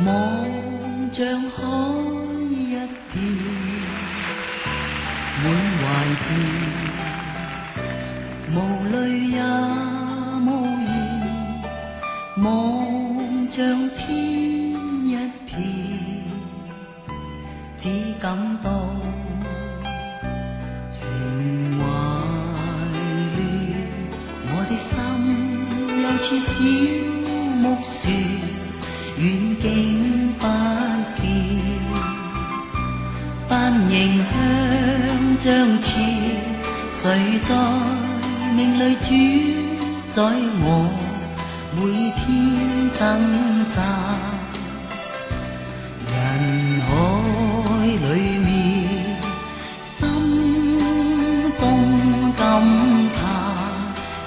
望像海一片，滿懷倦，無淚也無言，望像天一片，只感到情懷亂，我的心又似小木船，遠景不見，但仍香將似，誰在命裏主宰我每天掙扎？人海裏面，心中感嘆，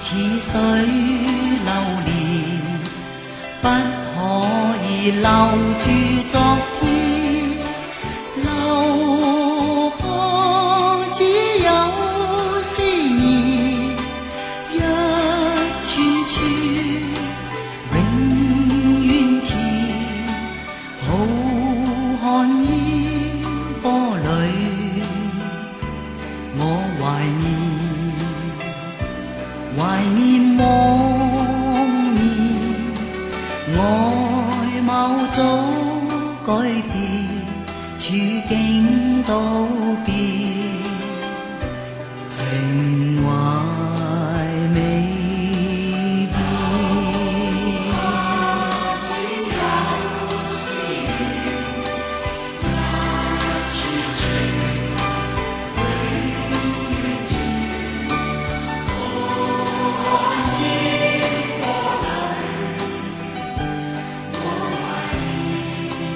似水流年，不可以留住昨天，留下只有思念，一串串永遠纏，浩瀚煙波裏，我懷念往年，外貌早改變，處境都變，情懷未變。只有思念，一串串永遠纏，浩瀚煙波裏，我懷念往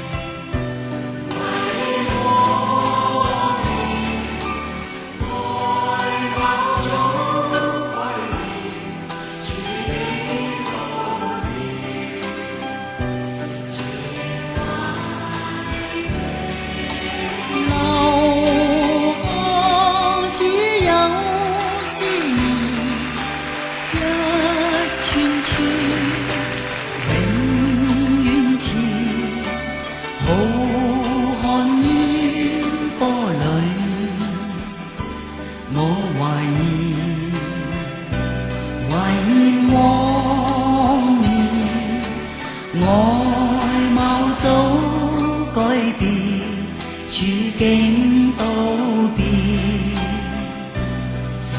年，外貌早改變，處境都變，情懷未變。留下只有思念，一串串永遠纏，浩瀚煙波裏，我懷念往年，外貌早改變，處境都變，情